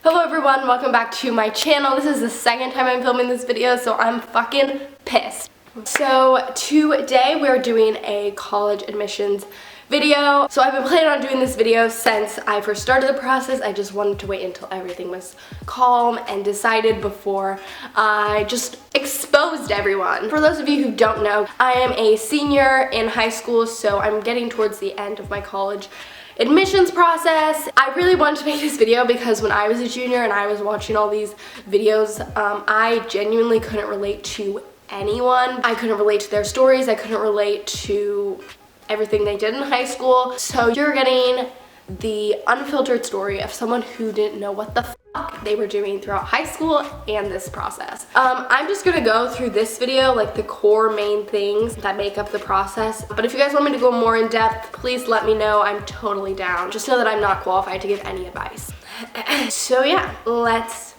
Hello everyone, welcome back to my channel. This is the second time I'm filming this video, so I'm fucking pissed. So today we're doing a college admissions video. So I've been planning on doing this video since I first started the process. I just wanted to wait until everything was calm and decided before I just exposed everyone. For those of you who don't know, I am a senior in high school, so I'm getting towards the end of my college admissions process. I really wanted to make this video because when I was a junior and I was watching all these videos, I genuinely couldn't relate to anyone. I couldn't relate to their stories. I couldn't relate to everything they did in high school. So you're getting the unfiltered story of someone who didn't know what the fuck they were doing throughout high school and this process. I'm just gonna go through this video, like the core main things that make up the process. But if you guys want me to go more in depth, please let me know. I'm totally down. Just know that I'm not qualified to give any advice. So yeah, let's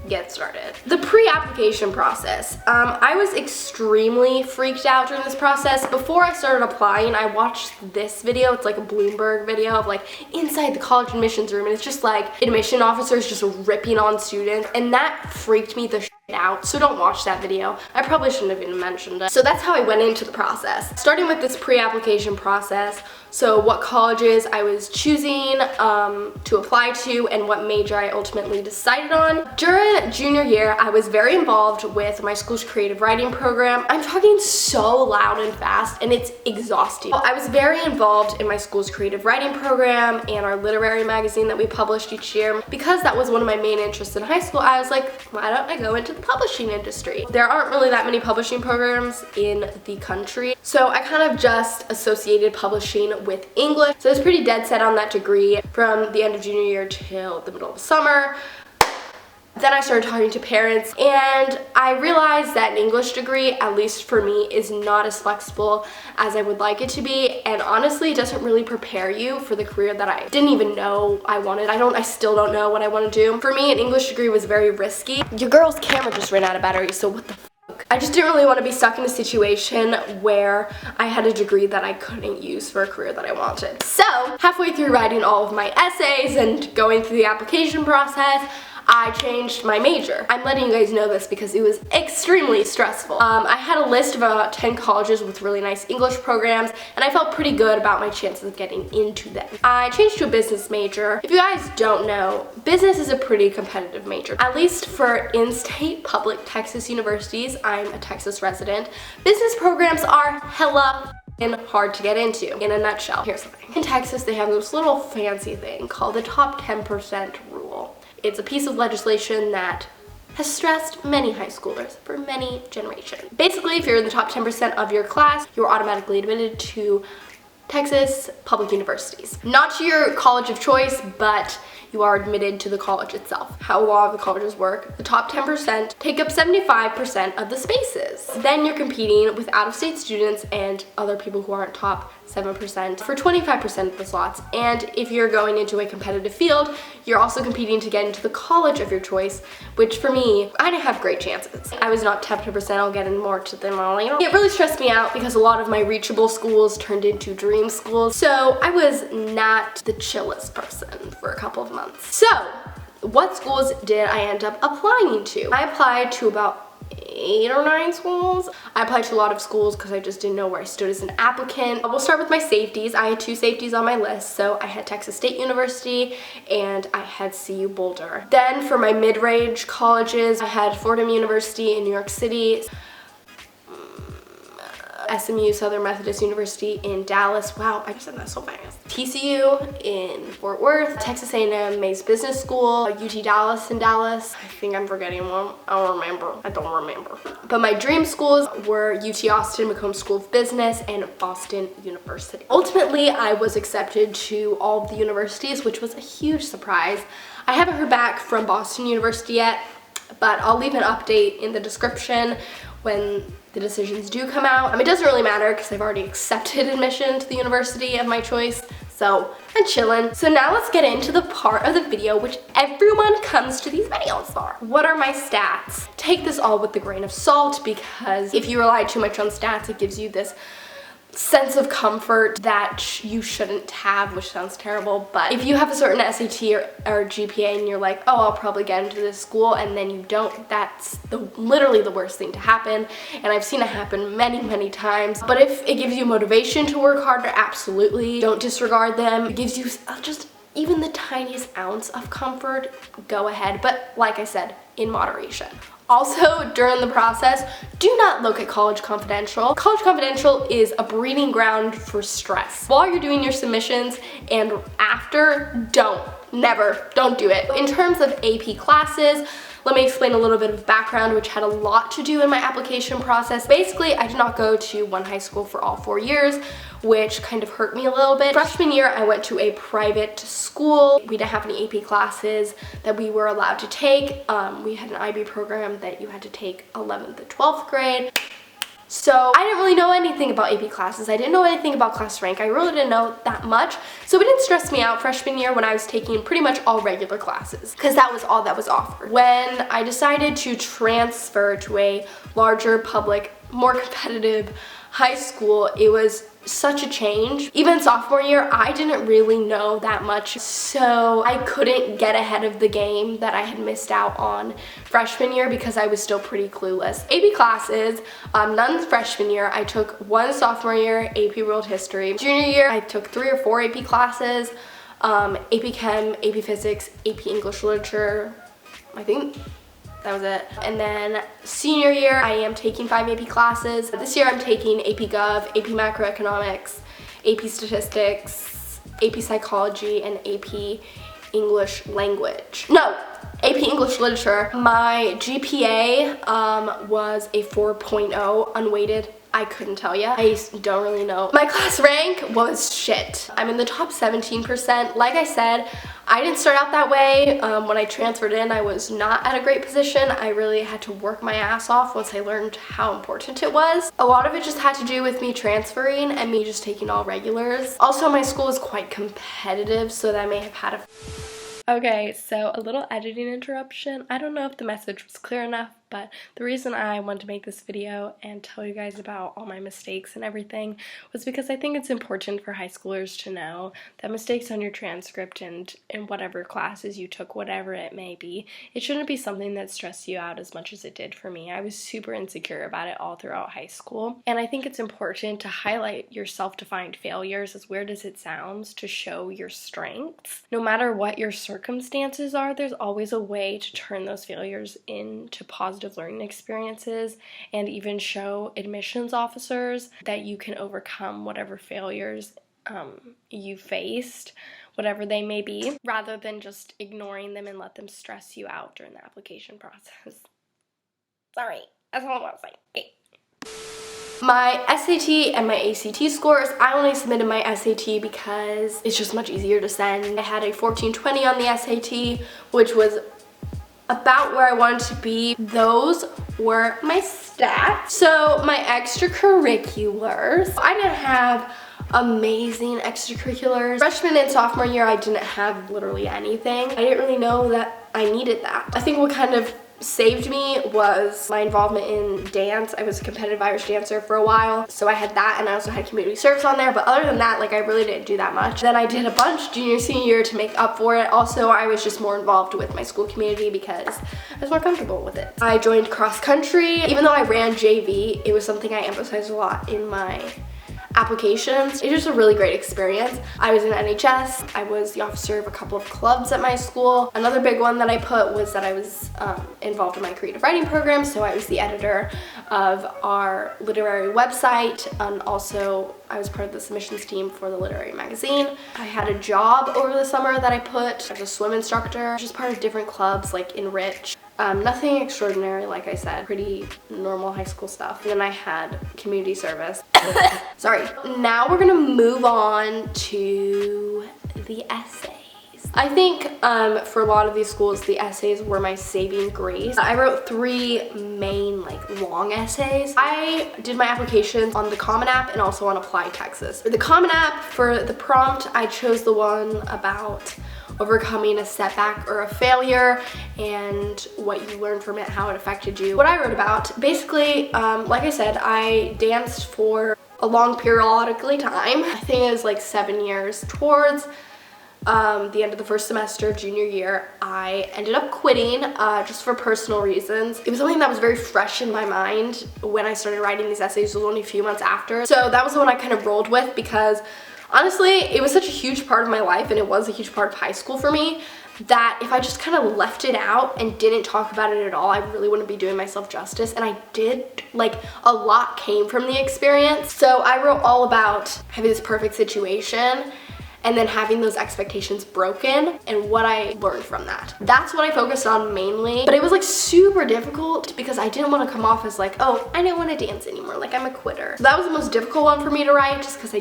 get started. The pre-application process. I was extremely freaked out during this process. Before I started applying, I watched this video. It's like a Bloomberg video of like inside the college admissions room, and it's just like admission officers just ripping on students, and that freaked me the shit out. So don't watch that video. I probably shouldn't have even mentioned it. So that's how I went into the process. Starting with this pre-application process. So what colleges I was choosing to apply to and what major I ultimately decided on. During junior year, I was very involved with my school's creative writing program. I'm talking so loud and fast and it's exhausting. I was very involved in my school's creative writing program and our literary magazine that we published each year. Because that was one of my main interests in high school, I was like, why don't I go into the publishing industry? There aren't really that many publishing programs in the country, so I kind of just associated publishing with English. So I was pretty dead set on that degree from the end of junior year till the middle of summer. Then I started talking to parents and I realized that an English degree, at least for me, is not as flexible as I would like it to be, and honestly it doesn't really prepare you for the career that I didn't even know I wanted. I still don't know what I want to do. For me, an English degree was very risky. Your girl's camera just ran out of battery, so what the fuck? I just didn't really want to be stuck in a situation where I had a degree that I couldn't use for a career that I wanted. So halfway through writing all of my essays and going through the application process, I changed my major. I'm letting you guys know this because it was extremely stressful. I had a list of about 10 colleges with really nice English programs, and I felt pretty good about my chances of getting into them. I changed to a business major. If you guys don't know, business is a pretty competitive major. At least for in-state public Texas universities, I'm a Texas resident, business programs are hella hard to get into. In a nutshell, here's the thing. In Texas, they have this little fancy thing called the top 10% rule. It's a piece of legislation that has stressed many high schoolers for many generations. Basically, if you're in the top 10% of your class, you're automatically admitted to Texas public universities. Not to your college of choice, but you are admitted to the college itself. How a lot of the colleges work, the top 10% take up 75% of the spaces. Then you're competing with out-of-state students and other people who aren't top 7% for 25% of the slots. And if you're going into a competitive field, you're also competing to get into the college of your choice, which for me, I didn't have great chances. I was not top 10%, I'll get in more to them later. It really stressed me out because a lot of my reachable schools turned into dream schools, so I was not the chillest person for a couple of months. So, what schools did I end up applying to? I applied to about 8 or 9 schools. I applied to a lot of schools because I just didn't know where I stood as an applicant. We'll start with my safeties. I had 2 safeties on my list. So I had Texas State University and I had CU Boulder. Then for my mid-range colleges, I had Fordham University in New York City, SMU, Southern Methodist University in Dallas. Wow, I just said that so fast. TCU in Fort Worth, Texas A&M Mays Business School, UT Dallas in Dallas. I think I'm forgetting one. I don't remember. But my dream schools were UT Austin, Macomb School of Business, and Boston University. Ultimately, I was accepted to all of the universities, which was a huge surprise. I haven't heard back from Boston University yet, but I'll leave an update in the description when the decisions do come out. It doesn't really matter because I've already accepted admission to the university of my choice, so I'm chilling. So now let's get into the part of the video which everyone comes to these videos for. What are my stats? Take this all with a grain of salt because if you rely too much on stats, it gives you this sense of comfort that you shouldn't have, which sounds terrible, but if you have a certain SAT or GPA and you're like, oh, I'll probably get into this school, and then you don't, that's literally the worst thing to happen, and I've seen it happen many times. But if it gives you motivation to work harder, absolutely, don't disregard them. It gives you just even the tiniest ounce of comfort, go ahead, but like I said, in moderation. Also, during the process, do not look at College Confidential. College Confidential is a breeding ground for stress. While you're doing your submissions and after, don't do it. In terms of AP classes, let me explain a little bit of background, which had a lot to do in my application process. Basically, I did not go to one high school for all 4 years, which kind of hurt me a little bit. Freshman year, I went to a private school. We didn't have any AP classes that we were allowed to take. We had an IB program that you had to take 11th and 12th grade. So I didn't really know anything about AP classes. I didn't know anything about class rank. I really didn't know that much. So it didn't stress me out freshman year when I was taking pretty much all regular classes, because that was all that was offered. When I decided to transfer to a larger public, more competitive high school, it was such a change. Even sophomore year, I didn't really know that much, so I couldn't get ahead of the game that I had missed out on freshman year because I was still pretty clueless. AP classes, none freshman year. I took one sophomore year, AP World History. Junior year, I took 3 or 4 AP classes, AP Chem, AP Physics, AP English Literature, I think. That was it. And then senior year, I am taking 5 AP classes. This year I'm taking AP Gov, AP Macroeconomics, AP Statistics, AP Psychology, and AP English Language. No, AP English Literature. My GPA was a 4.0 unweighted. I couldn't tell you. I don't really know. My class rank was shit. I'm in the top 17%. Like I said, I didn't start out that way. When I transferred in, I was not at a great position. I really had to work my ass off once I learned how important it was. A lot of it just had to do with me transferring and me just taking all regulars. Also, my school was quite competitive, so that may have had a... Okay, so a little editing interruption. I don't know if the message was clear enough, but the reason I wanted to make this video and tell you guys about all my mistakes and everything was because I think it's important for high schoolers to know that mistakes on your transcript and in whatever classes you took, whatever it may be, it shouldn't be something that stressed you out as much as it did for me. I was super insecure about it all throughout high school, and I think it's important to highlight your self-defined failures, as weird as it sounds, to show your strengths. No matter what your circumstances are, there's always a way to turn those failures into positive learning experiences, and even show admissions officers that you can overcome whatever failures you faced, whatever they may be, rather than just ignoring them and let them stress you out during the application process. Sorry, that's all I want to say. Okay. My SAT and my ACT scores, I only submitted my SAT because it's just much easier to send. I had a 1420 on the SAT, which was about where I wanted to be. Those were my stats. So my extracurriculars, I didn't have amazing extracurriculars. Freshman and sophomore year, I didn't have literally anything. I didn't really know that I needed that. I think what kind of saved me was my involvement in dance. I was a competitive Irish dancer for a while, so I had that, and I also had community service on there, but other than that, like, I really didn't do that much. Then I did a bunch junior, senior year to make up for it. Also, I was just more involved with my school community because I was more comfortable with it. I joined cross country. Even though I ran JV, it was something I emphasized a lot in my applications. It was a really great experience. I was in NHS. I was the officer of a couple of clubs at my school. Another big one that I put was that I was involved in my creative writing program, so I was the editor of our literary website, and also I was part of the submissions team for the literary magazine. I had a job over the summer that I put as a swim instructor, just part of different clubs like Enrich. Nothing extraordinary, like I said, pretty normal high school stuff. And then I had community service. Sorry. Now we're gonna move on to the essays. I think for a lot of these schools, the essays were my saving grace. I wrote 3 main, like, long essays. I did my applications on the Common App and also on Apply Texas. For the Common App, for the prompt, I chose the one about overcoming a setback or a failure and what you learned from it, how it affected you. What I wrote about, basically, like I said, I danced for a long periodically time. I think it was like 7 years. Towards the end of the first semester of junior year, I ended up quitting just for personal reasons. It was something that was very fresh in my mind when I started writing these essays. It was only a few months after. So that was the one I kind of rolled with because honestly, it was such a huge part of my life, and it was a huge part of high school for me, that if I just kind of left it out and didn't talk about it at all, I really wouldn't be doing myself justice. And I did, like, a lot came from the experience. So I wrote all about having this perfect situation and then having those expectations broken and what I learned from that. That's what I focused on mainly, but it was like super difficult because I didn't want to come off as like, oh, I didn't want to dance anymore, like I'm a quitter. So that was the most difficult one for me to write just because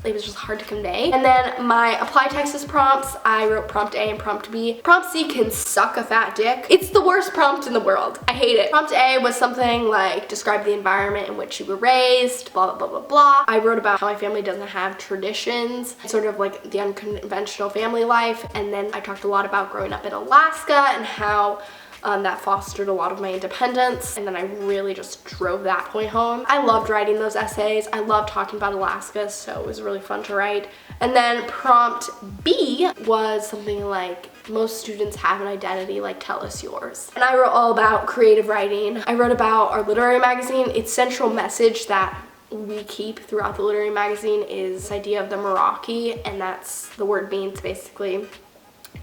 it was just hard to convey. And then my apply Texas prompts, I wrote prompt A and prompt B. Prompt C can suck a fat dick. It's the worst prompt in the world. I hate it. Prompt A was something like, describe the environment in which you were raised, blah, blah, blah, blah, blah. I wrote about how my family doesn't have traditions, sort of like the unconventional family life. And then I talked a lot about growing up in Alaska and how that fostered a lot of my independence, and then I really just drove that point home. I loved writing those essays. I loved talking about Alaska, so it was really fun to write. And then prompt B was something like, most students have an identity, like tell us yours. And I wrote all about creative writing. I wrote about our literary magazine. Its central message that we keep throughout the literary magazine is this idea of the Meraki, and that's, the word means basically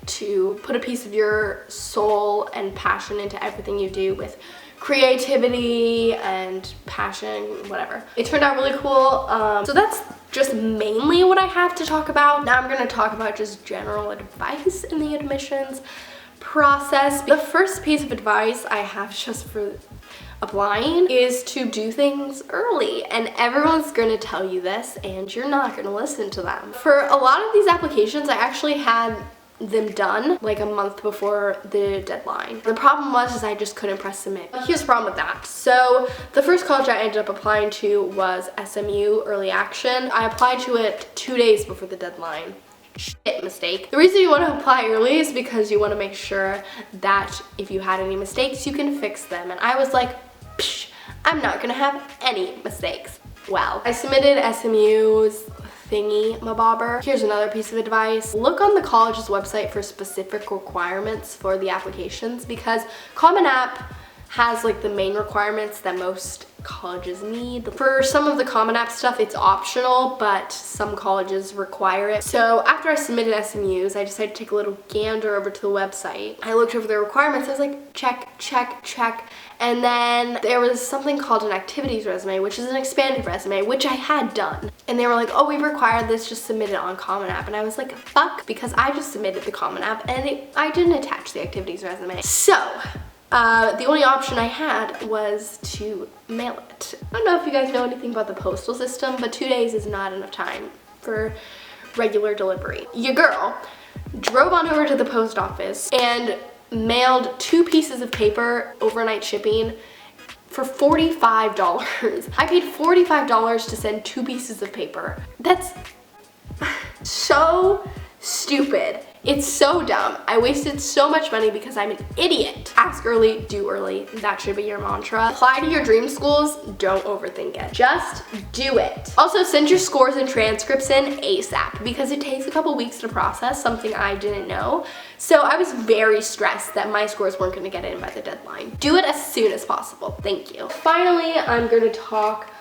to put a piece of your soul and passion into everything you do with creativity and passion, whatever. It turned out really cool. So that's just mainly what I have to talk about. Now I'm gonna talk about just general advice in the admissions process. The first piece of advice I have just for applying is to do things early, and everyone's gonna tell you this and you're not gonna listen to them. For a lot of these applications, I actually had them done like a month before the deadline. The problem was I just couldn't press submit. Here's the problem with that. So the first college I ended up applying to was SMU Early Action. I applied to it 2 days before the deadline. Shit mistake. The reason you want to apply early is because you want to make sure that if you had any mistakes, you can fix them. And I was like, psh, I'm not gonna have any mistakes. Well, I submitted SMU's thingy mabobber. Here's another piece of advice. Look on the college's website for specific requirements for the applications, because Common App has like the main requirements that most colleges need. For some of the Common App stuff, it's optional, but some colleges require it. So after I submitted SMU's, I decided to take a little gander over to the website. I looked over the requirements. I was like, check, check, check. And then there was something called an activities resume, which is an expanded resume, which I had done. And they were like, oh, we require this, just submit it on Common App. And I was like, fuck, because I just submitted the Common App and I didn't attach the activities resume. So the only option I had was to mail it. I don't know if you guys know anything about the postal system, but 2 days is not enough time for regular delivery. Your girl drove on over to the post office and mailed 2 pieces of paper, overnight shipping, for $45. I paid $45 to send 2 pieces of paper. That's so stupid. It's so dumb. I wasted so much money because I'm an idiot. Ask early, do early. That should be your mantra. Apply to your dream schools. Don't overthink it. Just do it. Also, send your scores and transcripts in ASAP because it takes a couple weeks to process, something I didn't know. So I was very stressed that my scores weren't going to get in by the deadline. Do it as soon as possible. Thank you. Finally, I'm going to talk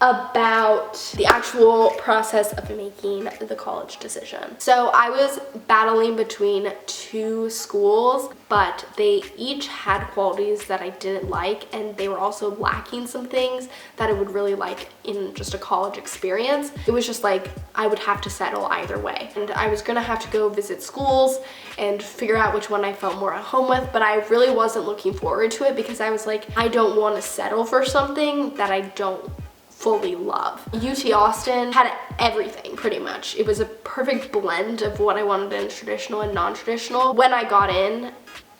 about the actual process of making the college decision. So I was battling between 2 schools, but they each had qualities that I didn't like, and they were also lacking some things that I would really like in just a college experience. It was just like I would have to settle either way, and I was gonna have to go visit schools and figure out which one I felt more at home with, but I really wasn't looking forward to it because I was like, I don't want to settle for something that I don't fully love. UT Austin had everything pretty much. It was a perfect blend of what I wanted in traditional and non-traditional. When I got in,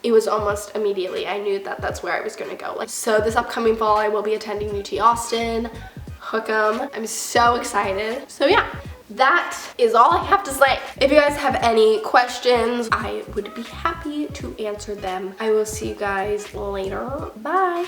it was almost immediately, I knew that that's where I was gonna go. So this upcoming fall, I will be attending UT Austin. Hook 'em. I'm so excited. So yeah, that is all I have to say. If you guys have any questions, I would be happy to answer them. I will see you guys later. Bye.